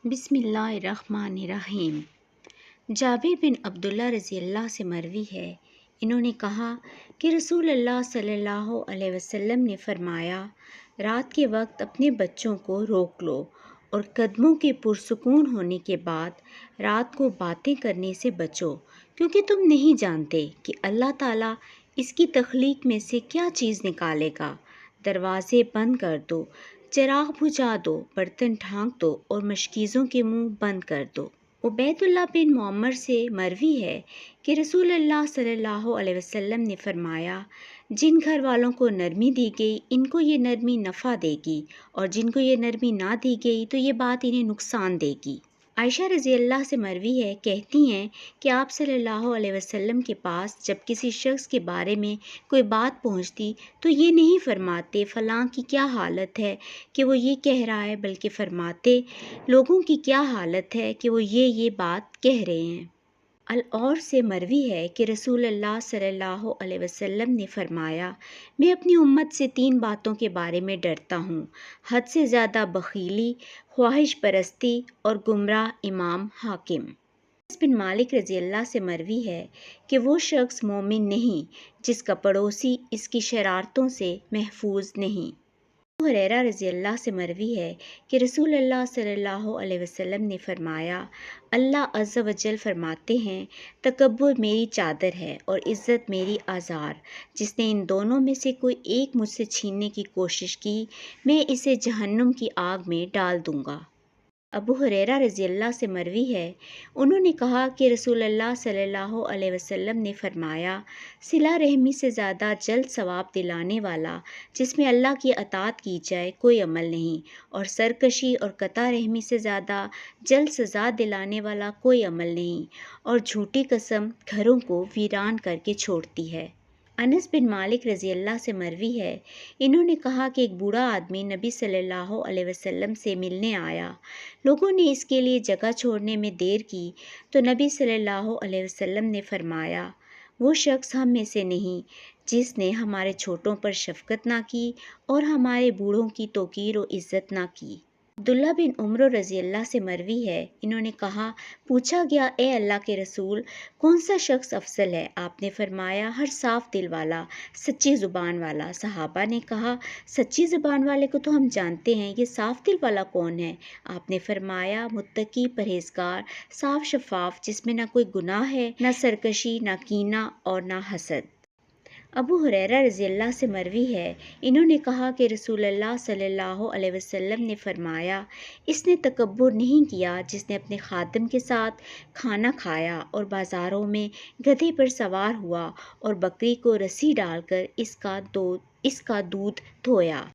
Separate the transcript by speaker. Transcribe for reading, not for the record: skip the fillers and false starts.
Speaker 1: بسم اللہ الرحمن الرحیم۔ جابر بن عبداللہ رضی اللہ سے مروی ہے، انہوں نے کہا کہ رسول اللہ صلی اللہ علیہ وسلم نے فرمایا، رات کے وقت اپنے بچوں کو روک لو اور قدموں کے پرسکون ہونے کے بعد رات کو باتیں کرنے سے بچو، کیونکہ تم نہیں جانتے کہ اللہ تعالیٰ اس کی تخلیق میں سے کیا چیز نکالے گا۔ دروازے بند کر دو، چراغ بجھا دو، برتن ڈھانک دو اور مشکیزوں کے منہ بند کر دو۔ عبید اللہ بن معمر سے مروی ہے کہ رسول اللہ صلی اللہ علیہ وسلم نے فرمایا، جن گھر والوں کو نرمی دی گئی ان کو یہ نرمی نفع دے گی، اور جن کو یہ نرمی نہ دی گئی تو یہ بات انہیں نقصان دے گی۔ عائشہ رضی اللہ سے مروی ہے، کہتی ہیں کہ آپ صلی اللہ علیہ وسلم کے پاس جب کسی شخص کے بارے میں کوئی بات پہنچتی تو یہ نہیں فرماتے فلاں کی کیا حالت ہے کہ وہ یہ کہہ رہا ہے، بلکہ فرماتے لوگوں کی کیا حالت ہے کہ وہ یہ بات کہہ رہے ہیں۔ العور سے مروی ہے کہ رسول اللہ صلی اللہ علیہ وسلم نے فرمایا، میں اپنی امت سے 3 باتوں کے بارے میں ڈرتا ہوں: حد سے زیادہ بخیلی، خواہش پرستی اور گمراہ امام حاکم۔ انس بن مالک رضی اللہ سے مروی ہے کہ وہ شخص مومن نہیں جس کا پڑوسی اس کی شرارتوں سے محفوظ نہیں۔ ابو ہریرہ رضی اللہ سے مروی ہے کہ رسول اللہ صلی اللہ علیہ وسلم نے فرمایا، اللہ عز و جل فرماتے ہیں، تکبر میری چادر ہے اور عزت میری آزار، جس نے ان دونوں میں سے کوئی ایک مجھ سے چھیننے کی کوشش کی میں اسے جہنم کی آگ میں ڈال دوں گا۔ ابو ہریرہ رضی اللہ سے مروی ہے، انہوں نے کہا کہ رسول اللہ صلی اللہ علیہ وسلم نے فرمایا، صلہ رحمی سے زیادہ جلد ثواب دلانے والا جس میں اللہ کی اطاعت کی جائے کوئی عمل نہیں، اور سرکشی اور قطع رحمی سے زیادہ جلد سزا دلانے والا کوئی عمل نہیں، اور جھوٹی قسم گھروں کو ویران کر کے چھوڑتی ہے۔ انس بن مالک رضی اللہ سے مروی ہے، انہوں نے کہا کہ ایک بوڑھا آدمی نبی صلی اللہ علیہ وسلم سے ملنے آیا، لوگوں نے اس کے لیے جگہ چھوڑنے میں دیر کی تو نبی صلی اللہ علیہ وسلم نے فرمایا، وہ شخص ہم میں سے نہیں جس نے ہمارے چھوٹوں پر شفقت نہ کی اور ہمارے بوڑھوں کی توقیر و عزت نہ کی۔ عبداللہ بن عمر رضی اللہ سے مروی ہے، انہوں نے کہا، پوچھا گیا، اے اللہ کے رسول، کون سا شخص افضل ہے؟ آپ نے فرمایا، ہر صاف دل والا، سچی زبان والا۔ صحابہ نے کہا، سچی زبان والے کو تو ہم جانتے ہیں، یہ صاف دل والا کون ہے؟ آپ نے فرمایا، متقی، پرہیزگار، صاف شفاف، جس میں نہ کوئی گناہ ہے، نہ سرکشی، نہ کینہ اور نہ حسد۔ ابو ہریرہ رضی اللہ سے مروی ہے، انہوں نے کہا کہ رسول اللہ صلی اللہ علیہ وسلم نے فرمایا، اس نے تکبر نہیں کیا جس نے اپنے خادم کے ساتھ کھانا کھایا اور بازاروں میں گدھے پر سوار ہوا اور بکری کو رسی ڈال کر اس کا دودھ دھویا۔